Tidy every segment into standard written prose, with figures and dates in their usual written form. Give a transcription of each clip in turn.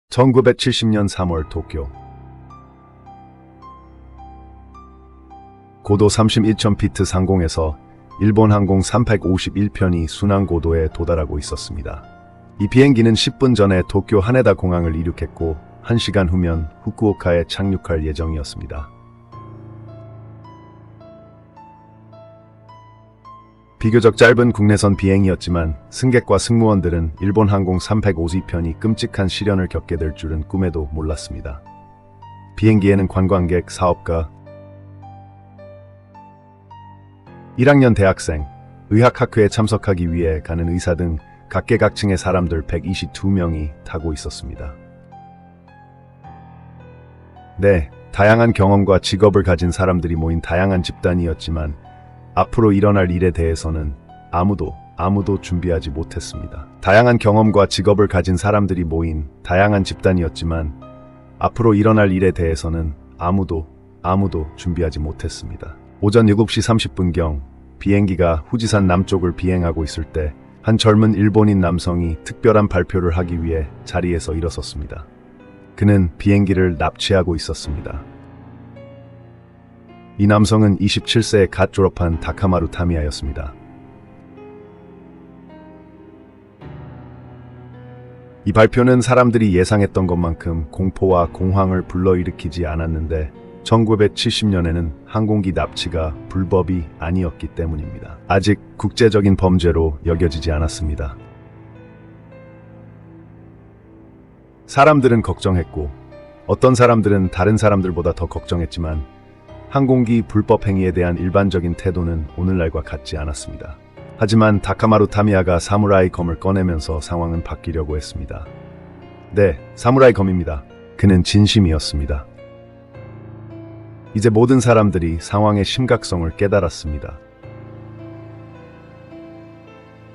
1970년 3월 도쿄. 고도 31,000피트 상공에서 일본 항공 351편이 순항 고도에 도달하고 있었습니다. 이 비행기는 10분 전에 도쿄 하네다 공항을 이륙했고 1시간 후면 후쿠오카에 착륙할 예정이었습니다. 비교적 짧은 국내선 비행이었지만 승객과 승무원들은 일본 항공 352편이 끔찍한 시련을 겪게 될 줄은 꿈에도 몰랐습니다. 비행기에는 관광객, 사업가, 1학년 대학생, 의학학회에 참석하기 위해 가는 의사 등 각계각층의 사람들 122명이 타고 있었습니다. 네, 다양한 경험과 직업을 가진 사람들이 모인 다양한 집단이었지만 앞으로 일어날 일에 대해서는 아무도 준비하지 못했습니다. 다양한 경험과 직업을 가진 사람들이 모인 다양한 집단이었지만 앞으로 일어날 일에 대해서는 아무도 준비하지 못했습니다. 오전 7시 30분경 비행기가 후지산 남쪽을 비행하고 있을 때 한 젊은 일본인 남성이 특별한 발표를 하기 위해 자리에서 일어섰습니다. 그는 비행기를 납치하고 있었습니다. 이 남성은 27세에 갓 졸업한 다카마루 타미야였습니다. 이 발표는 사람들이 예상했던 것만큼 공포와 공황을 불러일으키지 않았는데 1970년에는 항공기 납치가 불법이 아니었기 때문입니다. 아직 국제적인 범죄로 여겨지지 않았습니다. 사람들은 걱정했고 어떤 사람들은 다른 사람들보다 더 걱정했지만 항공기 불법 행위에 대한 일반적인 태도는 오늘날과 같지 않았습니다. 하지만 다카마루 타미야가 사무라이 검을 꺼내면서 상황은 바뀌려고 했습니다. 네, 사무라이 검입니다. 그는 진심이었습니다. 이제 모든 사람들이 상황의 심각성을 깨달았습니다.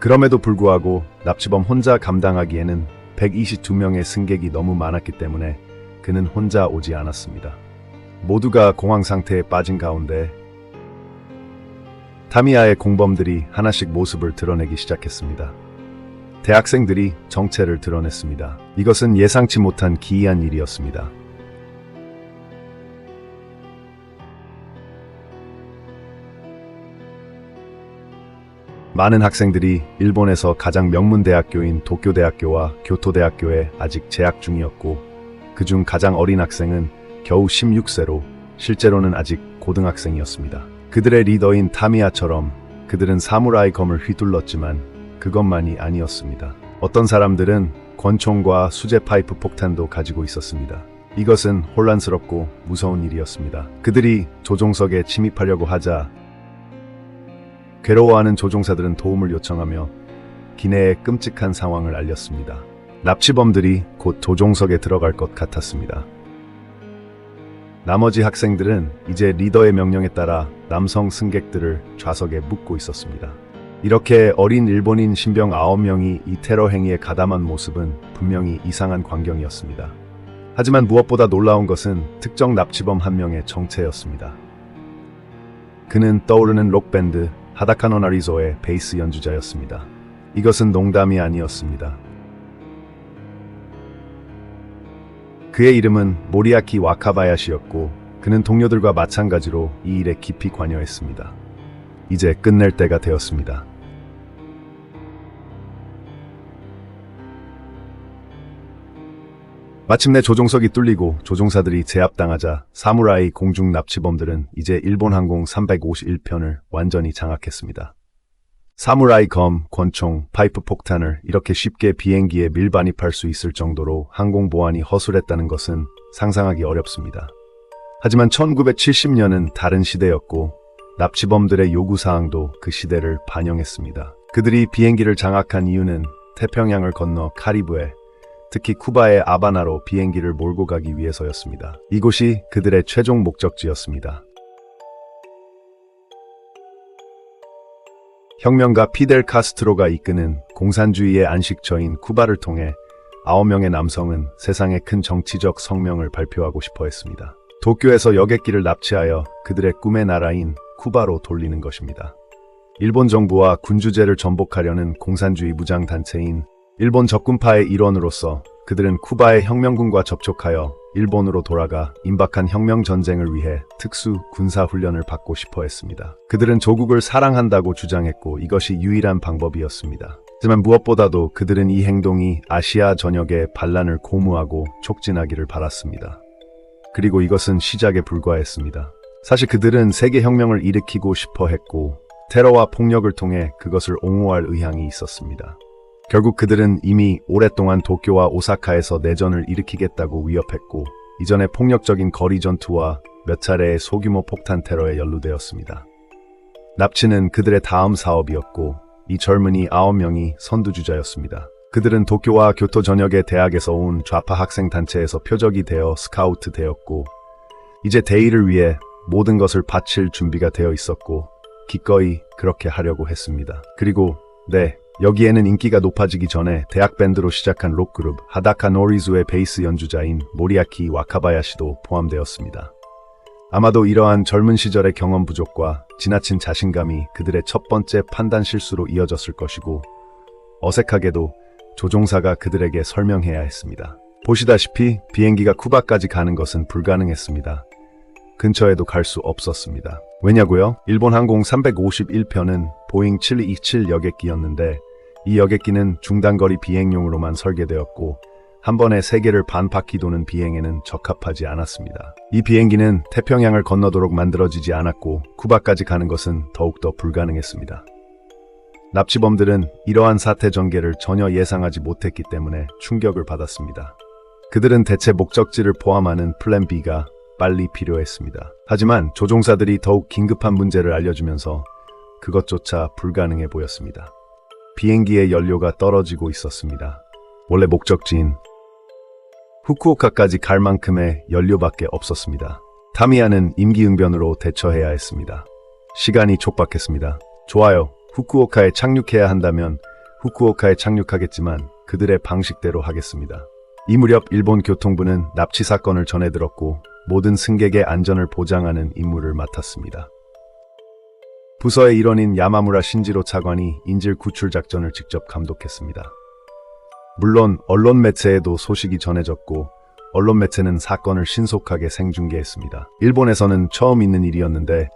그럼에도 불구하고 납치범 혼자 감당하기에는 122명의 승객이 너무 많았기 때문에 그는 혼자 오지 않았습니다. 모두가 공황 상태에 빠진 가운데 타미야의 공범들이 하나씩 모습을 드러내기 시작했습니다. 대학생들이 정체를 드러냈습니다. 이것은 예상치 못한 기이한 일이었습니다. 많은 학생들이 일본에서 가장 명문 대학교인 도쿄대학교와 교토대학교에 아직 재학 중이었고 그중 가장 어린 학생은 겨우 16세로 실제로는 아직 고등학생이었습니다. 그들의 리더인 타미야처럼 그들은 사무라이 검을 휘둘렀지만 그것만이 아니었습니다. 어떤 사람들은 권총과 수제 파이프 폭탄도 가지고 있었습니다. 이것은 혼란스럽고 무서운 일이었습니다. 그들이 조종석에 침입하려고 하자 괴로워하는 조종사들은 도움을 요청하며 기내의 끔찍한 상황을 알렸습니다. 납치범들이 곧 조종석에 들어갈 것 같았습니다. 나머지 학생들은 이제 리더의 명령에 따라 남성 승객들을 좌석에 묶고 있었습니다. 이렇게 어린 일본인 신병 9명이 이 테러 행위에 가담한 모습은 분명히 이상한 광경이었습니다. 하지만 무엇보다 놀라운 것은 특정 납치범 한 명의 정체였습니다. 그는 떠오르는 록밴드 하다카노 나리조의 베이스 연주자였습니다. 이것은 농담이 아니었습니다. 그의 이름은 모리야키 와카바야시였고 그는 동료들과 마찬가지로 이 일에 깊이 관여했습니다. 이제 끝낼 때가 되었습니다. 마침내 조종석이 뚫리고 조종사들이 제압당하자 사무라이 공중 납치범들은 이제 일본 항공 351편을 완전히 장악했습니다. 사무라이 검, 권총, 파이프 폭탄을 이렇게 쉽게 비행기에 밀반입할 수 있을 정도로 항공 보안이 허술했다는 것은 상상하기 어렵습니다. 하지만 1970년은 다른 시대였고 납치범들의 요구사항도 그 시대를 반영했습니다. 그들이 비행기를 장악한 이유는 태평양을 건너 카리브해, 특히 쿠바의 아바나로 비행기를 몰고 가기 위해서였습니다. 이곳이 그들의 최종 목적지였습니다. 혁명가 피델 카스트로가 이끄는 공산주의의 안식처인 쿠바를 통해 9명의 남성은 세상에 큰 정치적 성명을 발표하고 싶어 했습니다. 도쿄에서 여객기를 납치하여 그들의 꿈의 나라인 쿠바로 돌리는 것입니다. 일본 정부와 군주제를 전복하려는 공산주의 무장단체인 일본 적군파의 일원으로서 그들은 쿠바의 혁명군과 접촉하여 일본으로 돌아가 임박한 혁명 전쟁을 위해 특수 군사 훈련을 받고 싶어 했습니다. 그들은 조국을 사랑한다고 주장했고 이것이 유일한 방법이었습니다. 하지만 무엇보다도 그들은 이 행동이 아시아 전역의 반란을 고무하고 촉진하기를 바랐습니다. 그리고 이것은 시작에 불과했습니다. 사실 그들은 세계 혁명을 일으키고 싶어 했고 테러와 폭력을 통해 그것을 옹호할 의향이 있었습니다. 결국 그들은 이미 오랫동안 도쿄와 오사카에서 내전을 일으키겠다고 위협했고 이전에 폭력적인 거리 전투와 몇 차례의 소규모 폭탄 테러에 연루되었습니다. 납치는 그들의 다음 사업이었고 이 젊은이 9명이 선두주자였습니다. 그들은 도쿄와 교토 전역의 대학에서 온 좌파 학생 단체에서 표적이 되어 스카우트 되었고 이제 대의를 위해 모든 것을 바칠 준비가 되어 있었고 기꺼이 그렇게 하려고 했습니다. 그리고 여기에는 인기가 높아지기 전에 대학 밴드로 시작한 록그룹 하다카 노리즈의 베이스 연주자인 모리야키 와카바야시도 포함되었습니다. 아마도 이러한 젊은 시절의 경험 부족과 지나친 자신감이 그들의 첫 번째 판단 실수로 이어졌을 것이고 어색하게도 조종사가 그들에게 설명해야 했습니다. 보시다시피 비행기가 쿠바까지 가는 것은 불가능했습니다. 근처에도 갈 수 없었습니다. 왜냐고요? 일본 항공 351편은 보잉 7227 여객기였는데 이 여객기는 중단거리 비행용으로만 설계되었고 한 번에 세계를 반 바퀴 도는 비행에는 적합하지 않았습니다. 이 비행기는 태평양을 건너도록 만들어지지 않았고 쿠바까지 가는 것은 더욱더 불가능했습니다. 납치범들은 이러한 사태 전개를 전혀 예상하지 못했기 때문에 충격을 받았습니다. 그들은 대체 목적지를 포함하는 플랜 B가 빨리 필요했습니다. 하지만 조종사들이 더욱 긴급한 문제를 알려주면서 그것조차 불가능해 보였습니다. 비행기의 연료가 떨어지고 있었습니다. 원래 목적지인 후쿠오카까지 갈 만큼의 연료밖에 없었습니다. 타미야는 임기응변으로 대처해야 했습니다. 시간이 촉박했습니다. 좋아요. 후쿠오카에 착륙해야 한다면 후쿠오카에 착륙하겠지만 그들의 방식대로 하겠습니다. 이 무렵 일본 교통부는 납치 사건을 전해 들었고 모든 승객의 안전을 보장하는 임무를 맡았습니다. 부서의 일원인 야마무라 신지로 차관이 인질 구출 작전을 직접 감독했습니다. 물론 언론 매체에도 소식이 전해졌고 언론 매체는 사건을 신속하게 생중계했습니다. 일본에서는 처음 있는 일이었는데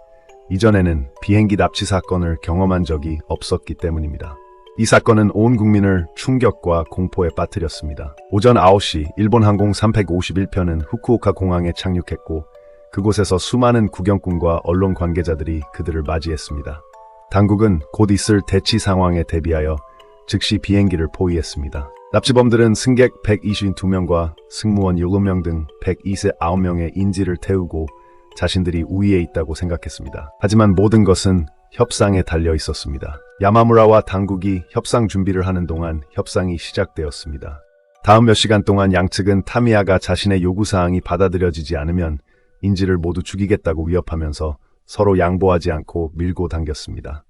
이전에는 비행기 납치 사건을 경험한 적이 없었기 때문입니다. 이 사건은 온 국민을 충격과 공포에 빠뜨렸습니다. 오전 9시 일본 항공 351편은 후쿠오카 공항에 착륙했고 그곳에서 수많은 구경꾼과 언론 관계자들이 그들을 맞이했습니다. 당국은 곧 있을 대치 상황에 대비하여 즉시 비행기를 포위했습니다. 납치범들은 승객 122명과 승무원 7명 등 129명의 인질을 태우고 자신들이 우위에 있다고 생각했습니다. 하지만 모든 것은 협상에 달려 있었습니다. 야마무라와 당국이 협상 준비를 하는 동안 협상이 시작되었습니다. 다음 몇 시간 동안 양측은 타미야가 자신의 요구사항이 받아들여지지 않으면 인질을 모두 죽이겠다고 위협하면서 서로 양보하지 않고 밀고 당겼습니다.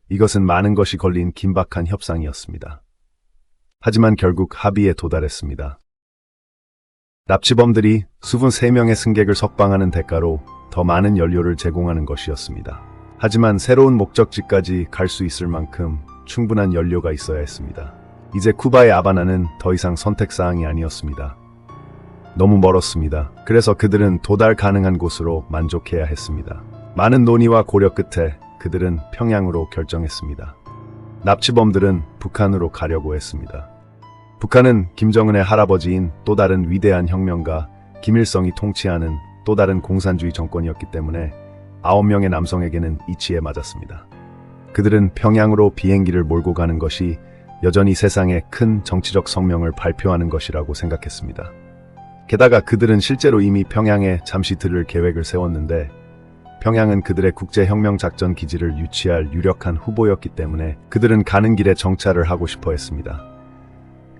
이것은 많은 것이 걸린 긴박한 협상이었습니다. 하지만 결국 합의에 도달했습니다. 납치범들이 수분 3명의 승객을 석방하는 대가로 더 많은 연료를 제공하는 것이었습니다. 하지만 새로운 목적지까지 갈 수 있을 만큼 충분한 연료가 있어야 했습니다. 이제 쿠바의 아바나는 더 이상 선택사항이 아니었습니다. 너무 멀었습니다. 그래서 그들은 도달 가능한 곳으로 만족해야 했습니다. 많은 논의와 고려 끝에 그들은 평양으로 결정했습니다. 납치범들은 북한으로 가려고 했습니다. 북한은 김정은의 할아버지인 또 다른 위대한 혁명가 김일성이 통치하는 또 다른 공산주의 정권이었기 때문에 9명의 남성에게는 이치에 맞았습니다. 그들은 평양으로 비행기를 몰고 가는 것이 여전히 세상에 큰 정치적 성명을 발표하는 것이라고 생각했습니다. 게다가 그들은 실제로 이미 평양에 잠시 들을 계획을 세웠는데 평양은 그들의 국제혁명작전 기지를 유치할 유력한 후보였기 때문에 그들은 가는 길에 정찰을 하고 싶어 했습니다.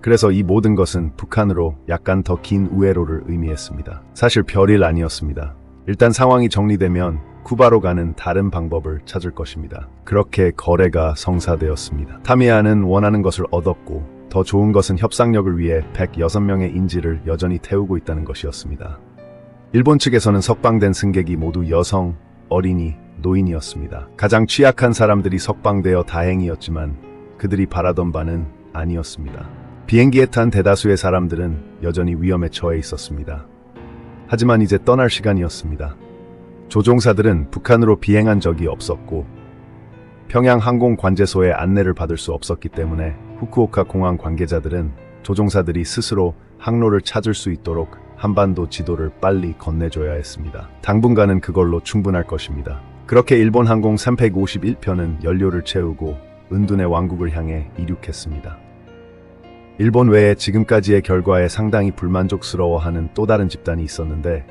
그래서 이 모든 것은 북한으로 약간 더 긴 우회로를 의미했습니다. 사실 별일 아니었습니다. 일단 상황이 정리되면 쿠바로 가는 다른 방법을 찾을 것입니다. 그렇게 거래가 성사되었습니다. 타미야는 원하는 것을 얻었고 더 좋은 것은 협상력을 위해 106명의 인질을 여전히 태우고 있다는 것이었습니다. 일본 측에서는 석방된 승객이 모두 여성, 어린이, 노인이었습니다. 가장 취약한 사람들이 석방되어 다행이었지만 그들이 바라던 바는 아니었습니다. 비행기에 탄 대다수의 사람들은 여전히 위험에 처해 있었습니다. 하지만 이제 떠날 시간이었습니다. 조종사들은 북한으로 비행한 적이 없었고 평양 항공관제소에 안내를 받을 수 없었기 때문에 후쿠오카 공항 관계자들은 조종사들이 스스로 항로를 찾을 수 있도록 한반도 지도를 빨리 건네줘야 했습니다. 당분간은 그걸로 충분할 것입니다. 그렇게 일본 항공 351편은 연료를 채우고 은둔의 왕국을 향해 이륙했습니다. 일본 외에 지금까지의 결과에 상당히 불만족스러워하는 또 다른 집단이 있었는데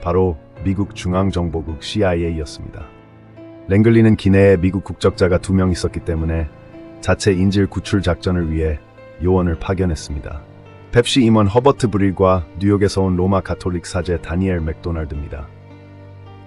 바로 미국 중앙정보국 CIA였습니다. 랭글리는 기내에 미국 국적자가 2명 있었기 때문에 자체 인질 구출 작전을 위해 요원을 파견했습니다. 펩시 임원 허버트 브릴과 뉴욕에서 온 로마 가톨릭 사제 다니엘 맥도날드입니다.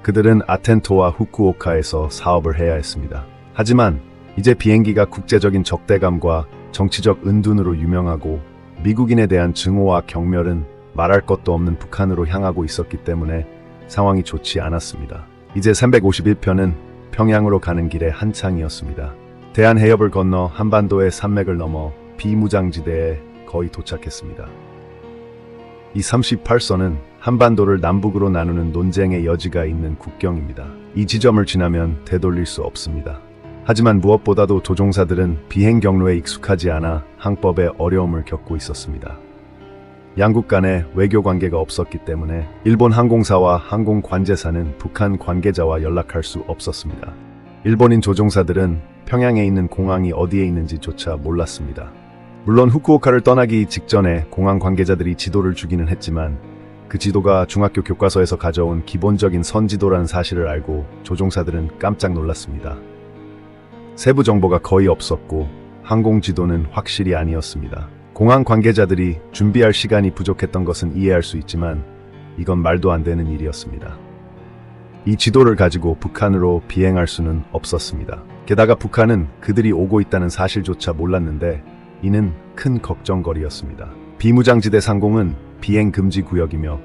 그들은 아텐토와 후쿠오카에서 사업을 해야 했습니다. 하지만 이제 비행기가 국제적인 적대감과 정치적 은둔으로 유명하고 미국인에 대한 증오와 경멸은 말할 것도 없는 북한으로 향하고 있었기 때문에 상황이 좋지 않았습니다. 이제 351편은 평양으로 가는 길에 한창이었습니다. 대한해협을 건너 한반도의 산맥을 넘어 비무장지대에 거의 도착했습니다. 이 38선은 한반도를 남북으로 나누는 논쟁의 여지가 있는 국경입니다. 이 지점을 지나면 되돌릴 수 없습니다. 하지만 무엇보다도 조종사들은 비행 경로에 익숙하지 않아 항법에 어려움을 겪고 있었습니다. 양국 간에 외교 관계가 없었기 때문에 일본 항공사와 항공관제사는 북한 관계자와 연락할 수 없었습니다. 일본인 조종사들은 평양에 있는 공항이 어디에 있는지조차 몰랐습니다. 물론 후쿠오카를 떠나기 직전에 공항 관계자들이 지도를 주기는 했지만 그 지도가 중학교 교과서에서 가져온 기본적인 선지도라는 사실을 알고 조종사들은 깜짝 놀랐습니다. 세부 정보가 거의 없었고 항공 지도는 확실히 아니었습니다. 공항 관계자들이 준비할 시간이 부족했던 것은 이해할 수 있지만 이건 말도 안 되는 일이었습니다. 이 지도를 가지고 북한으로 비행할 수는 없었습니다. 게다가 북한은 그들이 오고 있다는 사실조차 몰랐는데 이는 큰 걱정거리였습니다. 비무장지대 상공은 비행 금지 구역이며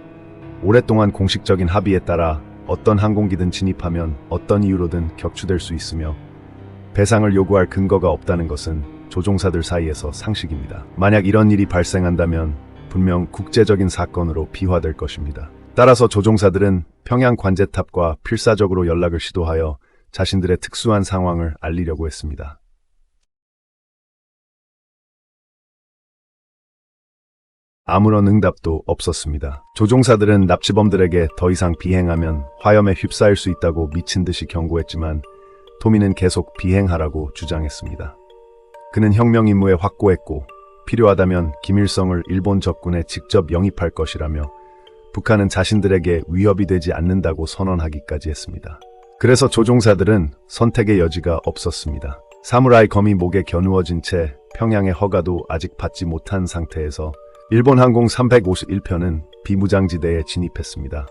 오랫동안 공식적인 합의에 따라 어떤 항공기든 진입하면 어떤 이유로든 격추될 수 있으며 배상을 요구할 근거가 없다는 것은 조종사들 사이에서 상식입니다. 만약 이런 일이 발생한다면 분명 국제적인 사건으로 비화될 것입니다. 따라서 조종사들은 평양 관제탑과 필사적으로 연락을 시도하여 자신들의 특수한 상황을 알리려고 했습니다. 아무런 응답도 없었습니다. 조종사들은 납치범들에게 더 이상 비행하면 화염에 휩싸일 수 있다고 미친 듯이 경고했지만 토미는 계속 비행하라고 주장했습니다. 그는 혁명 임무에 확고했고 필요하다면 김일성을 일본 적군에 직접 영입할 것이라며 북한은 자신들에게 위협이 되지 않는다고 선언하기까지 했습니다. 그래서 조종사들은 선택의 여지가 없었습니다. 사무라이 검이 목에 겨누어진 채 평양의 허가도 아직 받지 못한 상태에서 일본 항공 351편은 비무장지대에 진입했습니다.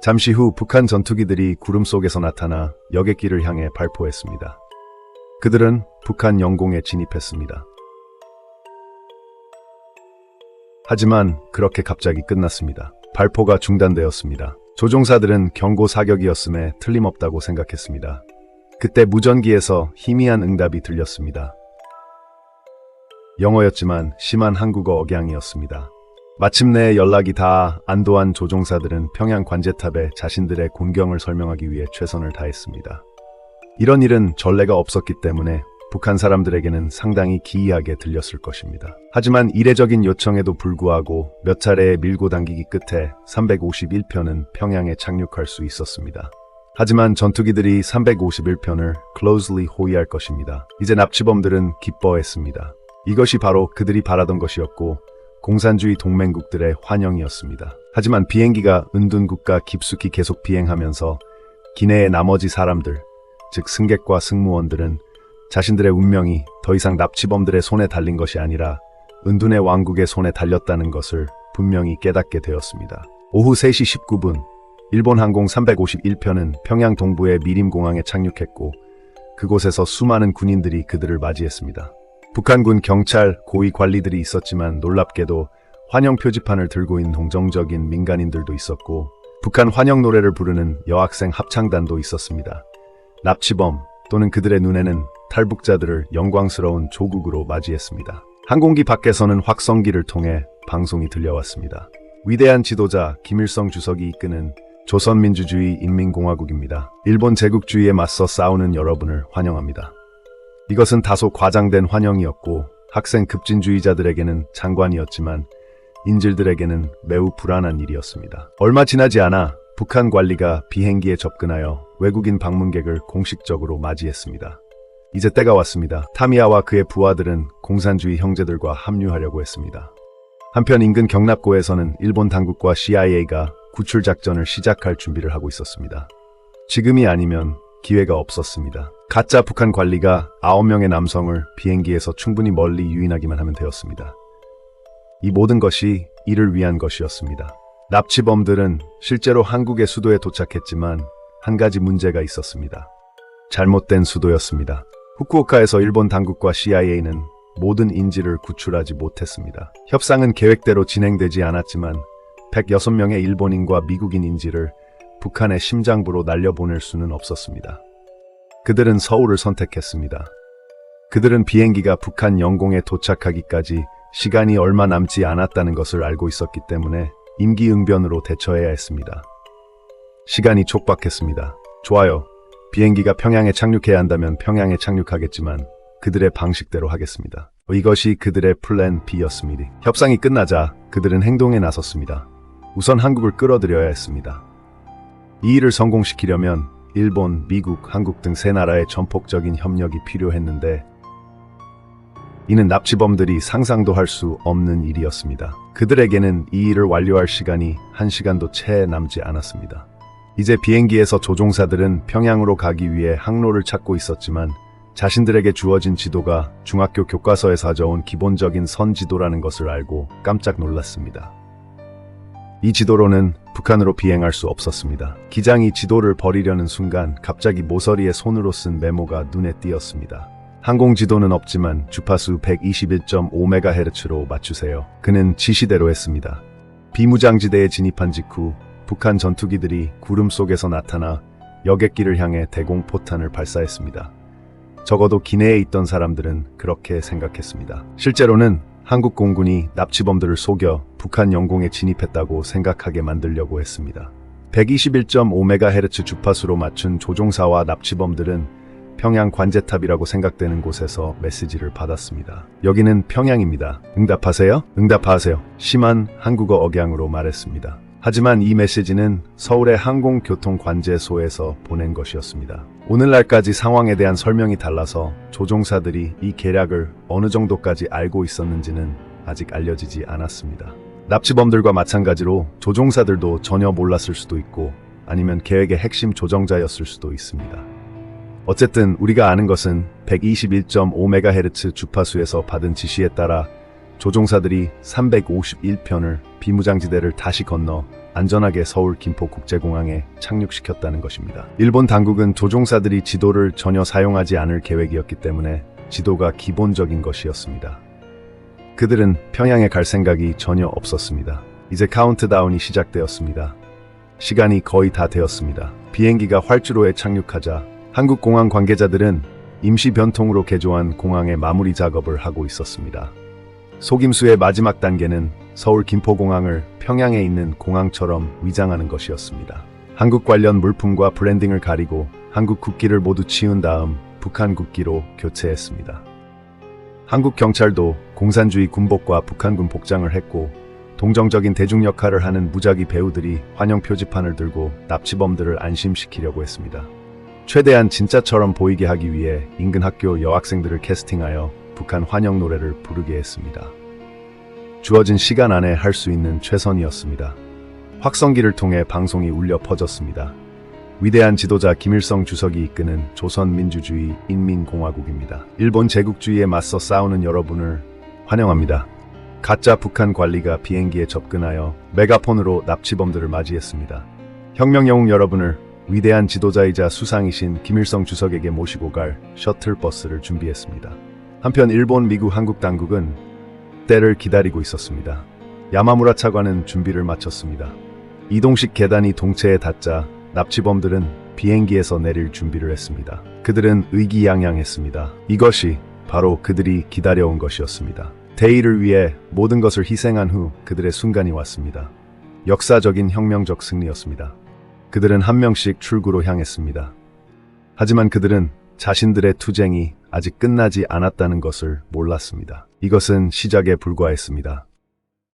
잠시 후 북한 전투기들이 구름 속에서 나타나 여객기를 향해 발포했습니다. 그들은 북한 영공에 진입했습니다. 하지만 그렇게 갑자기 끝났습니다. 발포가 중단되었습니다. 조종사들은 경고 사격이었음에 틀림없다고 생각했습니다. 그때 무전기에서 희미한 응답이 들렸습니다. 영어였지만 심한 한국어 억양이었습니다. 마침내 연락이 닿아 안도한 조종사들은 평양 관제탑에 자신들의 곤경을 설명하기 위해 최선을 다했습니다. 이런 일은 전례가 없었기 때문에 북한 사람들에게는 상당히 기이하게 들렸을 것입니다. 하지만 이례적인 요청에도 불구하고 몇 차례의 밀고 당기기 끝에 351편은 평양에 착륙할 수 있었습니다. 하지만 전투기들이 351편을 closely 호위할 것입니다. 이제 납치범들은 기뻐했습니다. 이것이 바로 그들이 바라던 것이었고 공산주의 동맹국들의 환영이었습니다. 하지만 비행기가 은둔국가 깊숙이 계속 비행하면서 기내의 나머지 사람들, 즉 승객과 승무원들은 자신들의 운명이 더 이상 납치범들의 손에 달린 것이 아니라 은둔의 왕국의 손에 달렸다는 것을 분명히 깨닫게 되었습니다. 오후 3시 19분, 일본 항공 351편은 평양 동부의 미림공항에 착륙했고 그곳에서 수많은 군인들이 그들을 맞이했습니다. 북한군 경찰 고위 관리들이 있었지만 놀랍게도 환영 표지판을 들고 있는 동정적인 민간인들도 있었고 북한 환영 노래를 부르는 여학생 합창단도 있었습니다. 납치범 또는 그들의 눈에는 탈북자들을 영광스러운 조국으로 맞이했습니다. 항공기 밖에서는 확성기를 통해 방송이 들려왔습니다. 위대한 지도자 김일성 주석이 이끄는 조선민주주의 인민공화국입니다. 일본 제국주의에 맞서 싸우는 여러분을 환영합니다. 이것은 다소 과장된 환영이었고 학생 급진주의자들에게는 장관이었지만 인질들에게는 매우 불안한 일이었습니다. 얼마 지나지 않아 북한 관리가 비행기에 접근하여 외국인 방문객을 공식적으로 맞이했습니다. 이제 때가 왔습니다. 타미야와 그의 부하들은 공산주의 형제들과 합류하려고 했습니다. 한편 인근 경납고에서는 일본 당국과 CIA가 구출 작전을 시작할 준비를 하고 있었습니다. 지금이 아니면 기회가 없었습니다. 가짜 북한 관리가 9명의 남성을 비행기에서 충분히 멀리 유인하기만 하면 되었습니다. 이 모든 것이 이를 위한 것이었습니다. 납치범들은 실제로 한국의 수도에 도착했지만 한 가지 문제가 있었습니다. 잘못된 수도였습니다. 후쿠오카에서 일본 당국과 CIA는 모든 인질을 구출하지 못했습니다. 협상은 계획대로 진행되지 않았지만 106명의 일본인과 미국인 인질을 북한의 심장부로 날려보낼 수는 없었습니다. 그들은 서울을 선택했습니다. 그들은 비행기가 북한 영공에 도착하기까지 시간이 얼마 남지 않았다는 것을 알고 있었기 때문에 임기응변으로 대처해야 했습니다. 시간이 촉박했습니다. 좋아요. 비행기가 평양에 착륙해야 한다면 평양에 착륙하겠지만 그들의 방식대로 하겠습니다. 이것이 그들의 플랜 B였습니다. 협상이 끝나자 그들은 행동에 나섰습니다. 우선 한국을 끌어들여야 했습니다. 이 일을 성공시키려면 일본, 미국, 한국 등 세 나라의 전폭적인 협력이 필요했는데 이는 납치범들이 상상도 할 수 없는 일이었습니다. 그들에게는 이 일을 완료할 시간이 1시간도 채 남지 않았습니다. 이제 비행기에서 조종사들은 평양으로 가기 위해 항로를 찾고 있었지만 자신들에게 주어진 지도가 중학교 교과서에서 가져온 기본적인 선지도라는 것을 알고 깜짝 놀랐습니다. 이 지도로는 북한으로 비행할 수 없었습니다. 기장이 지도를 버리려는 순간 갑자기 모서리에 손으로 쓴 메모가 눈에 띄었습니다. 항공 지도는 없지만 주파수 121.5MHz로 맞추세요. 그는 지시대로 했습니다. 비무장지대에 진입한 직후 북한 전투기들이 구름 속에서 나타나 여객기를 향해 대공포탄을 발사했습니다. 적어도 기내에 있던 사람들은 그렇게 생각했습니다. 실제로는 한국 공군이 납치범들을 속여 북한 영공에 진입했다고 생각하게 만들려고 했습니다. 121.5MHz 주파수로 맞춘 조종사와 납치범들은 평양 관제탑이라고 생각되는 곳에서 메시지를 받았습니다. 여기는 평양입니다. 응답하세요? 응답하세요. 심한 한국어 억양으로 말했습니다. 하지만 이 메시지는 서울의 항공교통관제소에서 보낸 것이었습니다. 오늘날까지 상황에 대한 설명이 달라서 조종사들이 이 계략을 어느 정도까지 알고 있었는지는 아직 알려지지 않았습니다. 납치범들과 마찬가지로 조종사들도 전혀 몰랐을 수도 있고 아니면 계획의 핵심 조정자였을 수도 있습니다. 어쨌든 우리가 아는 것은 121.5MHz 주파수에서 받은 지시에 따라 조종사들이 351편을 비무장지대를 다시 건너 안전하게 서울 김포국제공항에 착륙시켰다는 것입니다. 일본 당국은 조종사들이 지도를 전혀 사용하지 않을 계획이었기 때문에 지도가 기본적인 것이었습니다. 그들은 평양에 갈 생각이 전혀 없었습니다. 이제 카운트다운이 시작되었습니다. 시간이 거의 다 되었습니다. 비행기가 활주로에 착륙하자 한국 공항 관계자들은 임시 변통으로 개조한 공항의 마무리 작업을 하고 있었습니다. 속임수의 마지막 단계는 서울 김포공항을 평양에 있는 공항처럼 위장하는 것이었습니다. 한국 관련 물품과 브랜딩을 가리고 한국 국기를 모두 치운 다음 북한 국기로 교체했습니다. 한국 경찰도 공산주의 군복과 북한군 복장을 했고 동정적인 대중 역할을 하는 무작위 배우들이 환영 표지판을 들고 납치범들을 안심시키려고 했습니다. 최대한 진짜처럼 보이게 하기 위해 인근 학교 여학생들을 캐스팅하여 북한 환영 노래를 부르게 했습니다. 주어진 시간 안에 할 수 있는 최선이었습니다. 확성기를 통해 방송이 울려 퍼졌습니다. 위대한 지도자 김일성 주석이 이끄는 조선민주주의 인민공화국입니다. 일본 제국주의에 맞서 싸우는 여러분을 환영합니다. 가짜 북한 관리가 비행기에 접근하여 메가폰으로 납치범들을 맞이했습니다. 혁명 영웅 여러분을 위대한 지도자이자 수상이신 김일성 주석에게 모시고 갈 셔틀버스를 준비했습니다. 한편 일본, 미국, 한국 당국은 때를 기다리고 있었습니다. 야마무라 차관은 준비를 마쳤습니다. 이동식 계단이 동체에 닿자 납치범들은 비행기에서 내릴 준비를 했습니다. 그들은 의기양양했습니다. 이것이 바로 그들이 기다려온 것이었습니다. 대의를 위해 모든 것을 희생한 후 그들의 순간이 왔습니다. 역사적인 혁명적 승리였습니다. 그들은 한 명씩 출구로 향했습니다. 하지만 그들은 자신들의 투쟁이 아직 끝나지 않았다는 것을 몰랐습니다. 이것은 시작에 불과했습니다.